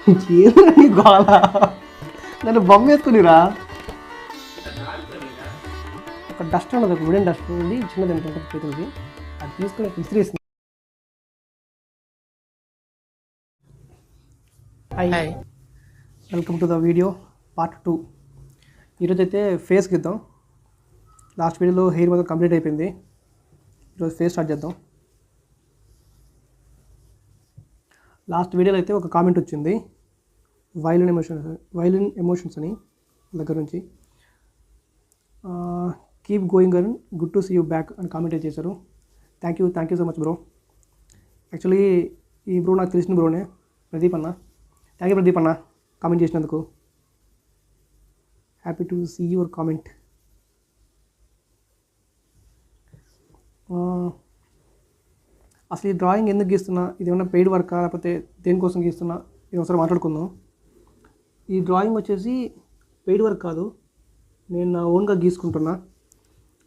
ఏమని గోళ నన్ను బొమ్మ వేసుకునిరా. ఒక డస్ట్ ఉండదు, ఒక వుడెన్ డస్ట్ ఉంది, చిన్నది ఎంత ఉంటుంది చేతులది, అది తీసుకుని విసిరేసింది. Hi, welcome to the video part 2. ఈరోజు అయితే ఫేస్కి ఇద్దాం. లాస్ట్ వీడియోలో హెయిర్ మొత్తం కంప్లీట్ అయిపోయింది. ఈరోజు ఫేస్ స్టార్ట్ చేద్దాం. లాస్ట్ వీడియోలో అయితే ఒక కామెంట్ వచ్చింది, వైలిన్ ఎమోషన్స్ అని దగ్గర నుంచి. Keep going and good to see you back అని కామెంట్ చేశారు. Thank you so much bro. Actually ఈ బ్రో నాకు తెలిసిన బ్రోనే, ప్రదీప్ అన్న. థ్యాంక్ యూ ప్రదీప్ అన్న కామెంట్ చేసినందుకు. Happy to see your comment. అసలు ఈ డ్రాయింగ్ ఎందుకు గీస్తున్నా, ఇది ఏమన్నా పెయిడ్ వర్కా లేకపోతే దేనికోసం గీస్తున్నా, ఇది ఒకసారి మాట్లాడుకుందాం. ఈ డ్రాయింగ్ వచ్చేసి పెయిడ్ వర్క్ కాదు, నేను నా ఓన్గా గీసుకుంటున్నా.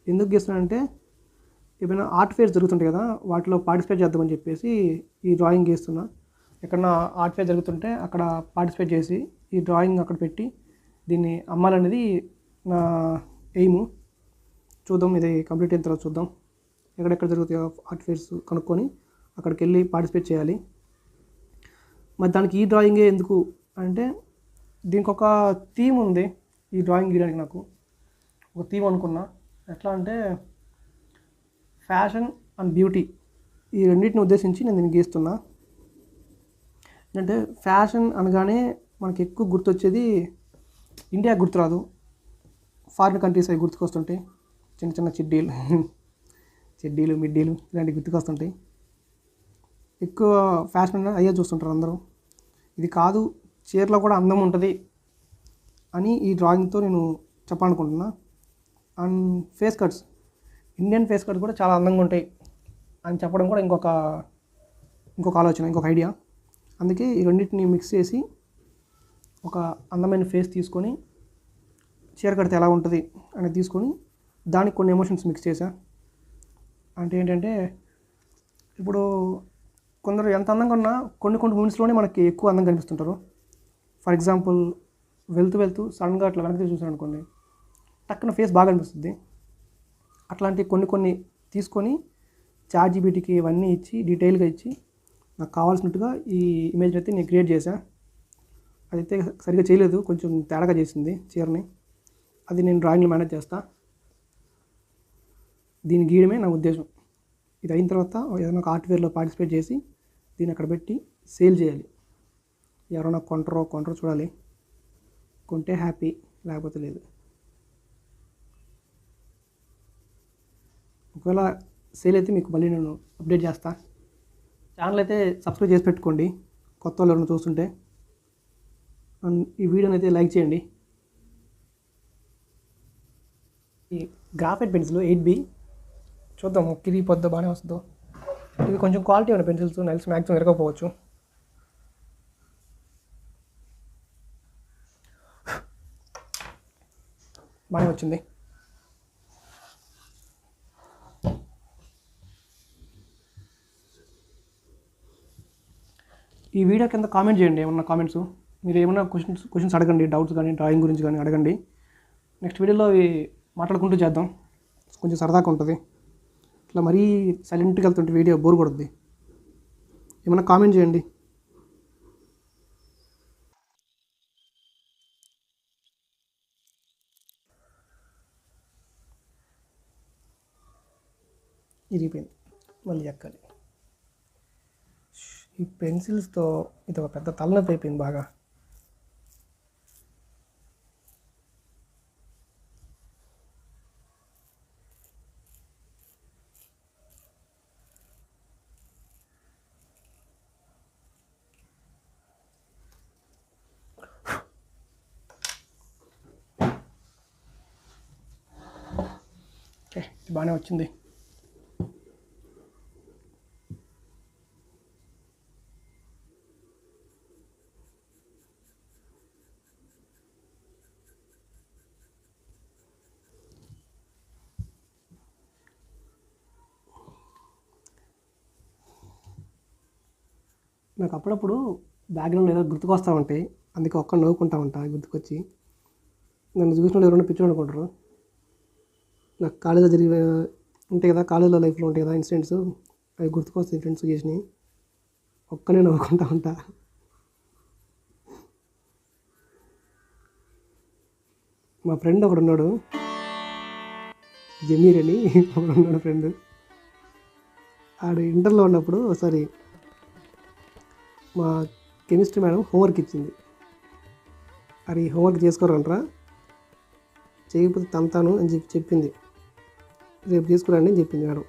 ఎందుకు గీస్తున్నానంటే ఏమైనా ఆర్ట్ ఫేర్స్ జరుగుతుంటాయి కదా, వాటిలో పార్టిసిపేట్ చేద్దామని చెప్పేసి ఈ డ్రాయింగ్ గీస్తున్నా. ఎక్కడన్నా ఆర్ట్ ఫేర్ జరుగుతుంటే అక్కడ పార్టిసిపేట్ చేసి ఈ డ్రాయింగ్ అక్కడ పెట్టి దీన్ని అమ్మాలనేది నా ఎయిము. చూద్దాం, ఇది కంప్లీట్ అయిన తర్వాత చూద్దాం. ఎక్కడెక్కడ జరుగుతాయో ఆర్ట్ ఫేర్స్ కనుక్కొని అక్కడికి వెళ్ళి పార్టిసిపేట్ చేయాలి. మరి దానికి ఈ డ్రాయింగే ఎందుకు అంటే, దీనికి ఒక థీమ్ ఉంది. ఈ డ్రాయింగ్ గీయడానికి నాకు ఒక థీమ్ అనుకున్నా. ఎట్లా అంటే ఫ్యాషన్ అండ్ బ్యూటీ, ఈ రెండింటిని ఉద్దేశించి నేను దీన్ని గీస్తున్నా. అంటే ఫ్యాషన్ అనగానే మనకి ఎక్కువ గుర్తొచ్చేది ఇండియా గుర్తురాదు, ఫారిన్ కంట్రీస్ అవి గుర్తుకొస్తుంటాయి. చిన్న చిన్న చెడ్డీలు మిడ్డీలు ఇలాంటివి గుర్తుకొస్తుంటాయి. ఎక్కువ ఫ్యాషన్ అయ్యే చూస్తుంటారు అందరూ. ఇది కాదు, చీరలో కూడా అందం ఉంటుంది అని ఈ డ్రాయింగ్తో నేను చెప్పాలనుకుంటున్నా. And face cuts, Indian face cuts కూడా చాలా అందంగా ఉంటాయి అని చెప్పడం కూడా ఇంకొక ఆలోచన, ఇంకొక ఐడియా. అందుకే ఈ రెండింటిని మిక్స్ చేసి ఒక అందమైన ఫేస్ తీసుకొని చీర కడితే ఎలా ఉంటుంది అనేది తీసుకొని దానికి కొన్ని ఎమోషన్స్ మిక్స్ చేశా. అంటే ఏంటంటే, ఇప్పుడు కొందరు ఎంత అందంగా ఉన్నా కొన్ని మూమెంట్స్లోనే మనకి ఎక్కువ అందంగా కనిపిస్తుంటారు. ఫర్ ఎగ్జాంపుల్, వెళ్తూ సడన్గా అట్లా వెనక్కి చూసాను అనుకోండి, టక్కున ఫేస్ బాగా అనిపిస్తుంది. అట్లాంటి కొన్ని తీసుకొని చాట్‌జీపీటీకి ఇవన్నీ ఇచ్చి డీటెయిల్గా ఇచ్చి నాకు కావాల్సినట్టుగా ఈ ఇమేజ్ అయితే నేను క్రియేట్ చేశా. అదైతే సరిగ్గా చేయలేదు, కొంచెం తేడాగా చేసింది చీరని. అది నేను డ్రాయింగ్లో మేనేజ్ చేస్తా. దీన్ని గీయడమే నా ఉద్దేశం. ఇది అయిన తర్వాత ఏదైనా ఒక ఆర్ట్ ఫేర్లో పార్టిసిపేట్ చేసి దీన్ని అక్కడ పెట్టి సేల్ చేయాలి. ఎవరైనా కొంటారో చూడాలి. కొంటే హ్యాపీ, లేకపోతే లేదు. ఒకవేళ సేల్ అయితే మీకు మళ్ళీ నేను అప్డేట్ చేస్తా. ఛానల్ అయితే సబ్స్క్రైబ్ చేసి పెట్టుకోండి కొత్త వాళ్ళు ఎవరైనా చూస్తుంటే. అండ్ ఈ వీడియోని అయితే లైక్ చేయండి. ఈ గ్రాఫైట్ పెన్సిల్ 8B చూద్దాం, కిరిగిపోద్దో బాగానే వస్తుందో. ఇవి కొంచెం క్వాలిటీ ఉన్న పెన్సిల్స్, నైల్స్ మ్యాక్సిమం ఎరగకపోవచ్చు. బాగానే వచ్చింది. ఈ వీడియో కింద కామెంట్ చేయండి, ఏమన్నా కామెంట్స్. మీరు ఏమన్నా క్వశ్చన్స్ అడగండి, డౌట్స్ కానీ డ్రాయింగ్ గురించి కానీ అడగండి. నెక్స్ట్ వీడియోలో అవి మాట్లాడుకుంటూ చేద్దాం, కొంచెం సరదాగా ఉంటుంది. ఇట్లా మరీ సైలెంట్గా వెళ్తుంటే వీడియో బోర్ కొడుద్ది. ఏమన్నా కామెంట్ చేయండి. ఇరిగిపోయింది, మళ్ళీ ఎక్కాలి. ఈ పెన్సిల్స్తో ఇది ఒక పెద్ద తలనొప్పి అయిపోయింది బాగా. ఓకే, బాగానే వచ్చింది. నాకు అప్పుడప్పుడు బ్యాక్గ్రౌండ్ ఏదో గుర్తుకొస్తూ ఉంటాయి, అందుకే ఒక్క నవ్వుకుంటా ఉంటా గుర్తుకొచ్చి. నన్ను చూసిన వాళ్ళు ఎవరైనా పిచ్చి అనుకుంటారు. నాకు కాలేజీలో జరిగే ఉంటాయి కదా, కాలేజీలో లైఫ్లో ఉంటాయి కదా ఇన్సిడెంట్స్, అవి గుర్తుకొస్తాయి ఫ్రెండ్స్ చేసినాయి. ఒక్కనే నవ్వుకుంటా ఉంటా. మా ఫ్రెండ్ ఒకడు ఉన్నాడు, జమీర్ అని ఒకడు ఉన్నాడు ఫ్రెండ్. ఆడు ఇంటర్లో ఉన్నప్పుడు ఒకసారి మా కెమిస్ట్రీ మేడం హోంవర్క్ ఇచ్చింది. అది హోంవర్క్ చేసుకోరంటరా, చేయకపోతే తంతాను అని చెప్పింది. రేపు చేసుకురండి అని చెప్పింది మేడం.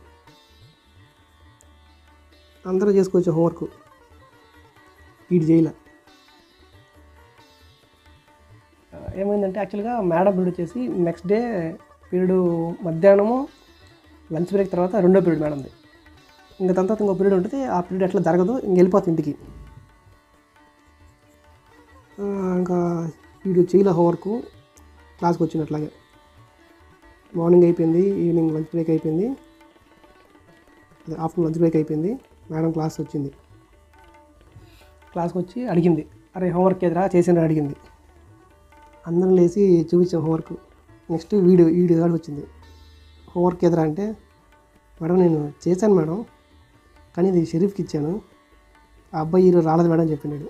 అందరూ చేసుకోవచ్చు హోంవర్క్, వీడు చేయలే. ఏమైందంటే యాక్చువల్గా మేడం పీరియడ్ వచ్చేసి నెక్స్ట్ డే పీరియడ్ మధ్యాహ్నము లంచ్ బ్రేక్ తర్వాత రెండో పీరియడ్ మేడంది. ఇంకా తర్వాత ఇంకో పీరియడ్ ఉంటుంది, ఆ పీరియడ్ ఎట్లా జరగదు, ఇంక వెళ్ళిపోతుంది ఇంటికి. ఇంకా వీడు చేయలే హోంవర్క్, క్లాస్కి వచ్చినట్లాగే. మార్నింగ్ అయిపోయింది, ఈవినింగ్ లంచ్ బ్రేక్ అయిపోయింది, అదే ఆఫ్టర్నూన్ లంచ్ బ్రేక్ అయిపోయింది. మేడం క్లాస్ వచ్చింది, క్లాస్కి వచ్చి అడిగింది, అరే హోంవర్క్ ఏదిరా చేసిన అడిగింది. అందరం లేచి చూపించాం హోంవర్క్. నెక్స్ట్ వీడియో కాడికి వచ్చింది, హోంవర్క్ ఎదురా అంటే, మేడం నేను చేశాను మేడం, కానీ ఇది షరీఫ్కి ఇచ్చాను, ఆ అబ్బాయి ఈరోజు రాలేదు మేడం చెప్పినాడు.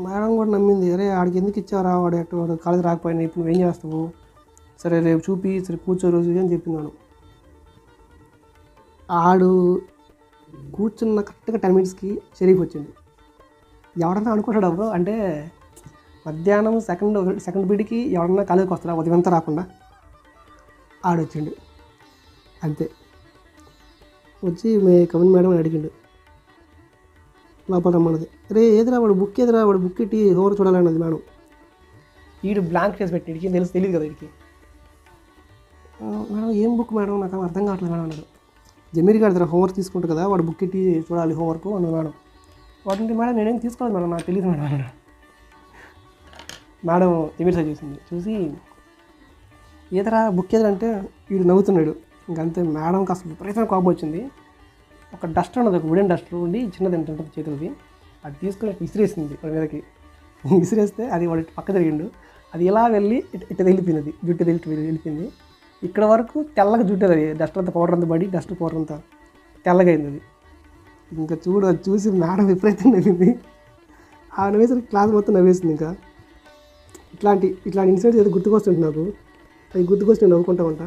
మేడం కూడా నమ్మింది, అరే ఆడికి ఎందుకు ఇచ్చారా, వాడు కాలేజ్ రాకపోయినా ఇప్పుడు నువ్వేం చేస్తావు, సరే రేపు చూపి, సరే కూర్చో రోజు అని చెప్పినాను. ఆడు కూర్చున్న కరెక్ట్గా 10 minutesకి షరీఫ్ వచ్చింది. ఎవడన్నా అనుకుంటాడు బ్రో, అంటే మధ్యాహ్నం సెకండ్ పీరియడ్కి ఎవరన్నా కాలేజీకి వస్తారా ఉదయం అంతా రాకుండా, ఆడొచ్చిండు అంతే. వచ్చి కమన్ మేడం అని అడిగిండు, లోపల రమ్మన్నది. రే ఏదిరా వాడు బుక్ ఏదిరా, వాడు బుక్ ఎట్టి హోంవర్క్ చూడాలన్నది మేడం. వీడు బ్లాంక్ ఫేస్ పెట్టి వీడికి తెలియదు కదా వీడికి. మేడం ఏం బుక్ మేడం, నాకు అర్థం కావట్లేదు మేడం అన్నాడు. జమీర్ గారి దగ్గర హోంవర్క్ తీసుకుంటారు కదా, వాడు బుక్ ఎట్టి చూడాలి హోంవర్క్ అన్నాడు మేడం. వాటిని మేడం నేనేం తీసుకోవాలి మేడం, నాకు తెలియదు మేడం అన్నాడు. మేడం జమీర్ సార్ చూసి ఏదరా బుక్ ఏదరా అంటే వీడు నవ్వుతున్నాడు. ఇంకంతే. మేడంకి అసలు విపరీతమైన కోపం వచ్చింది. ఒక డస్టర్ ఉన్నది, ఒక వుడెన్ డస్టర్ ఉండి చిన్నది ఏంటంటే చేతులది, అది తీసుకొని విసిరేసింది వాడి మీదకి. విసిరేస్తే అది వాడి పక్క జరిగిండు, అది ఇలా వెళ్ళి ఇట్ట వెళ్ళిపోయింది, జుట్టు వెళ్ళిపోయింది. ఇక్కడ వరకు తెల్లగా జుట్టు, అది డస్టర్ అంతా పౌడర్ అంతా పడి డస్ట్ పౌడర్ అంతా తెల్లగా అయింది అది. ఇంకా అది చూసి మేడం విపరీతంగా నవ్వింది. ఆ నవ్వేసరికి క్లాస్ మొత్తం నవ్వేసింది. ఇంకా ఇట్లాంటి ఇన్సిడెంట్స్ ఏదో గుర్తుకొస్తుంది నాకు. అది గుర్తుకొచ్చి నేను నవ్వుకుంటా ఉంటా.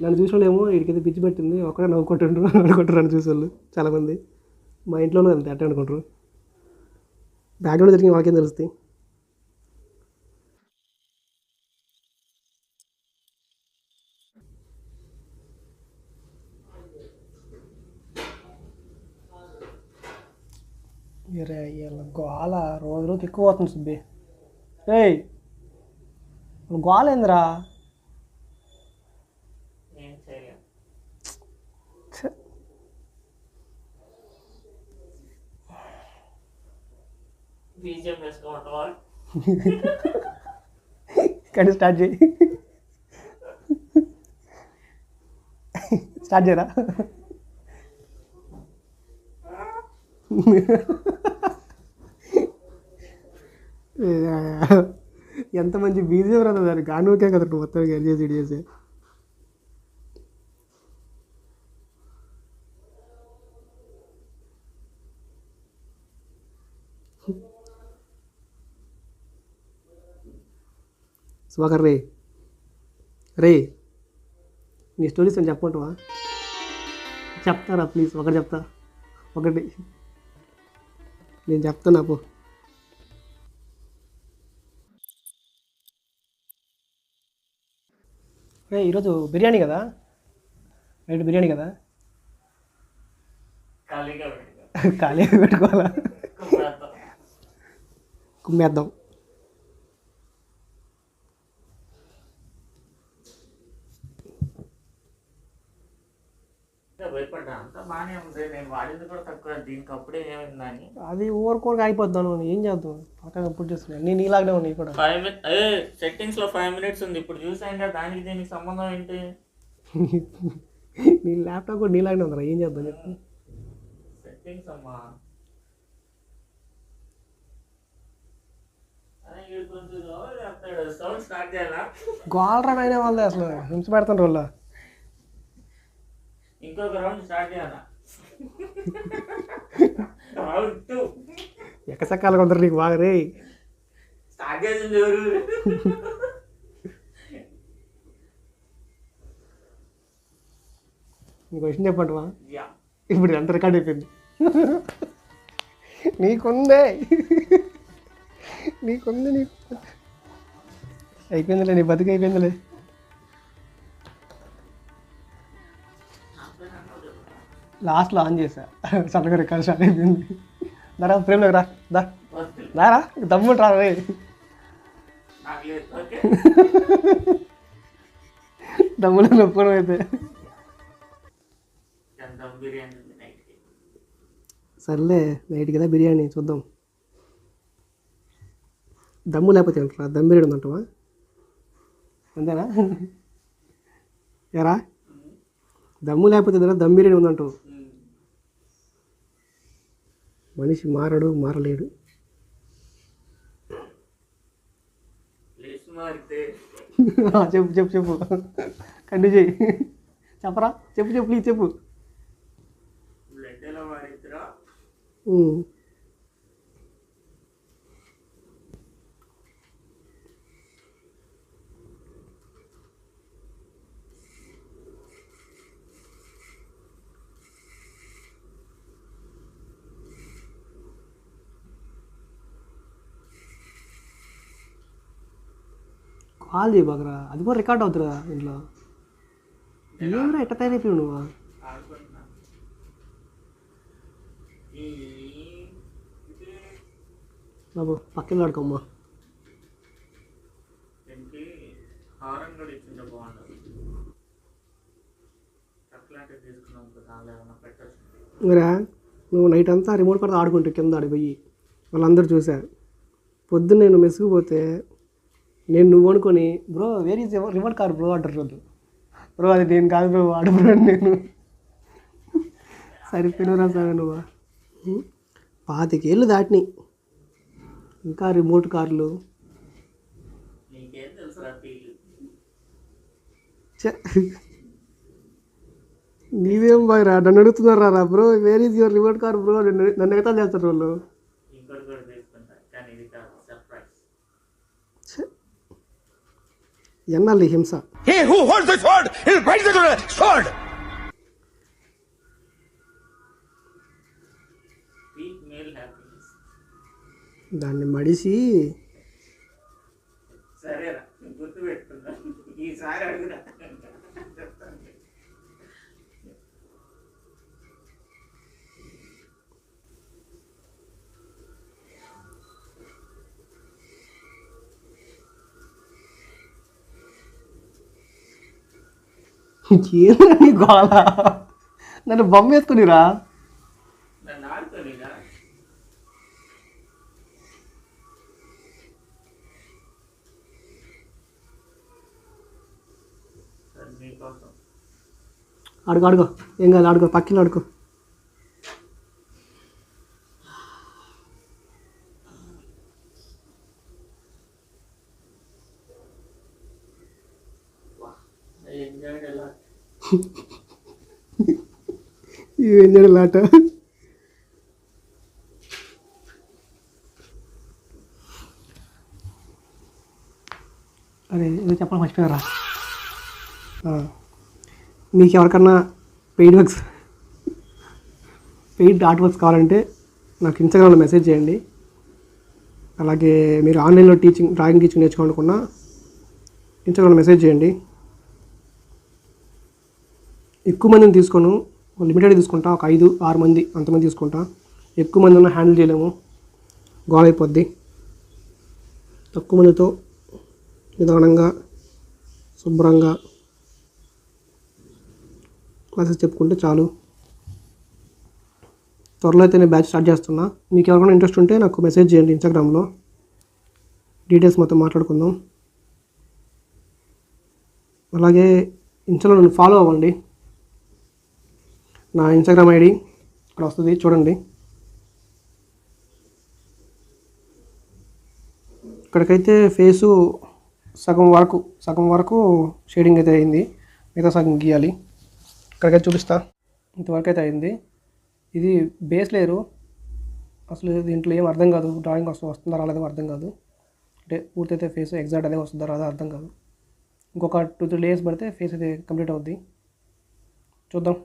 నన్ను చూసేవాళ్ళేమో వీడికైతే పిచ్చి పెట్టింది, ఒక్కడే నవ్వుకుంటుండ్రు అనుకుంటారు నన్ను చూసేవాళ్ళు చాలామంది. మా ఇంట్లోనే అంతే అట్టే అనుకుంటారు. బ్యాక్గ్రౌండ్ జరిగిన వాళ్ళకేం తెలుస్తాయి. గోల రోజు ఎక్కువ అవుతుంది సుబ్బి. ఏయ్ గోల ఏందిరా, కానీ స్టార్ట్ చేయరా. ఎంత మంచి బీజియం రాదు దాన్ని, గానుకే కదా మొత్తం చేసి ఇడిచేసి. సుభాకర్ రే నీ స్టోరీస్ అని చెప్పమంటావా? చెప్తారా ప్లీజ్, ఒకటి నేను చెప్తాను. నాకు ఈరోజు బిర్యానీ కదా, నైట్ బిర్యానీ కదా, ఖాళీగా పెట్టుకోవాలా, కుమ్మేద్దాం. అది ఓవర్కోర్గా అయిపోద్దాను, ఏం చేద్దాం, పక్కన పుట్ చేస్తున్నాను నేను. ఇలాగే ఉన్నాయి కూడా సెట్టింగ్స్ లో 5 minutes ఉంది, ఇప్పుడు చూసాను దానికి దీనికి సంబంధం ఏంటి? నీ ల్యాప్టాప్ కూడా నీలాగే ఉందా, ఏం చేద్దాం చెప్పు. సెట్టింగ్స్ అమ్మా సౌండ్ స్టార్ట్ చేయాలా? గోల్రా అయినా వాళ్ళే అసలు హింస పెడతాను వాళ్ళు. ఇంకొక రౌండ్ స్టార్ట్ చేయాలా? రౌండ్ 2 ఎక్కసెక్కాలి కొందరు నీకు బాగా రే. స్టార్ట్ చేసింది ఎవరు? నీకు విషయం చెప్పంటవా? యా. ఇప్పుడు ఎంత రికార్డ్ అయిపోయింది. నీకుందే నీకుంది నీకు అయిపోయిందిలే, నీ బతుకు అయిపోయిందిలే. లాస్ట్లో ఆన్ చేసా, సడన్గా రికార్డ్ స్టార్ట్ అయిపోయింది. దారా ఫ్రేమ్లోకి రా, దారా దమ్ము రా రే. నాకు లేదు. ఓకే. దమ్ములో నొప్పుకోవడం అయితే. దమ్ బిర్యానీ ఉంది నైట్కి. సర్లే నైట్ కదా బిర్యానీ చూద్దాం. దమ్ము లేకపోతే ఏంట్రా, దమ్ బిర్యానీ ఉందంటావా? అంతేనా? ఎరా దమ్ము లేకపోతే దమ్ బిర్యానీ ఉందంటావు. మనిషి మారడు, మారలేడు. చెప్పు చెప్పు చెప్పు, కంటిన్యూ చేయి. చెప్పరా, చెప్పు చెప్పు ప్లీజ్ చెప్పు. బ్లడ్ ఎలా మారిద్దిరా? కాల్ చేయి బాగరా, అది కూడా రికార్డ్ అవుతురా ఇంట్లో. ఏమరా ఎట్ట తయారైపోయావు నువ్వు? ఆడుకుంటున్నా. బాబు పక్కన ఆడుకోమ్మా. దీనికి హారం కూడా ఇచ్చింటే బాగుంటుంది. అట్లాంటివి తీసుకున్నాం దానిలో ఏమైనా పెట్టచ్చు. మరా నువ్వు నైట్ అంతా రిమోట్ కూడా ఆడుకుంటూ కింద ఆడిపోయి వాళ్ళందరూ చూసా. పొద్దున్న నేను మెసుకుపోతే నేను నువ్వు అనుకొని bro where is remote car bro అంటారు రోజు. బ్రో అది నేను కాదు బ్రో, ఆడు బ్రో నేను. సరిపోయినరా సార్ నువ్వు. 25 ఏళ్ళు దాటినాయి ఇంకా రిమోట్ కార్లు. నీకేం తెలుసు రా పీలు? నీవేం బాగా నన్ను అడుగుతున్నారు రా bro where is your remote car bro, నన్ను ఎగతాలు చేస్తారు వాళ్ళు. ఇంకోటి కూడా తీసుకుంటా కానీ ఇది కాదు, సర్ప్రైజ్. ఎన్నాళ్ళు ఈ హింస? He who holds the sword is right to the sword. Peak male happiness. దాన్ని మడిసి సరేరా గుర్తు పెట్టుకుందా, ఈసారి అడుగురా చెప్తాను. ఏమరా నీ గోళ? నన్ను బొమ్మ వేసుకునిరా. నన్ను ఆడుకోనిగా. మీకోసం ఆడుకో ఆడుకో, ఏం కాదు ఆడుకో, పక్కన ఆడుకో. ఎంజాయ్డ్ ఎలా? ఏం చేయలాట. అరే ఏదో చెప్పాలి మర్చిపోయారా. మీకు ఎవరికన్నా పెయిడ్ ఆర్ట్ వర్క్స్ కావాలంటే నాకు ఇన్స్టాగ్రామ్లో మెసేజ్ చేయండి. అలాగే మీరు ఆన్లైన్లో డ్రాయింగ్ టీచింగ్ నేర్చుకోవాలనుకున్నా ఇన్స్టాగ్రామ్లో మెసేజ్ చేయండి. ఎక్కువ మందిని తీసుకోను, లిమిటెడ్ తీసుకుంటా, ఒక 5-6 మంది అంతమంది తీసుకుంటా. ఎక్కువ మంది ఉన్న హ్యాండిల్ చేయలేము, గోల్ అయిపోద్ది. తక్కువ మందితో నిదానంగా శుభ్రంగా క్లాసెస్ చెప్పుకుంటే చాలు. త్వరలో అయితే నేను బ్యాచ్ స్టార్ట్ చేస్తున్నా. మీకు ఎవరికైనా ఇంట్రెస్ట్ ఉంటే నాకు మెసేజ్ చేయండి ఇన్స్టాగ్రామ్లో, డీటెయిల్స్ మొత్తం మాట్లాడుకుందాం. అలాగే ఇన్స్టాలో నన్ను ఫాలో అవ్వండి. నా ఇన్స్టాగ్రామ్ ఐడి ఇక్కడ వస్తుంది చూడండి. ఇక్కడికైతే ఫేసు సగం వరకు షేడింగ్ అయితే అయింది. మిగతా సగం గీయాలి. ఇక్కడికైతే చూపిస్తా. ఇంతవరకు అయితే అయింది. ఇది బేస్ లేయరు. అసలు దీంట్లో ఏం అర్థం కాదు. డ్రాయింగ్ వస్తుందా రాలేదో అర్థం కాదు. అంటే పూర్తయితే ఫేస్ ఎగ్జాక్ట్ అదే వస్తుందా రాదా అర్థం కాదు. ఇంకొక 2-3 లేయర్స్ పడితే ఫేస్ అయితే కంప్లీట్ అవుద్ది. చూద్దాం.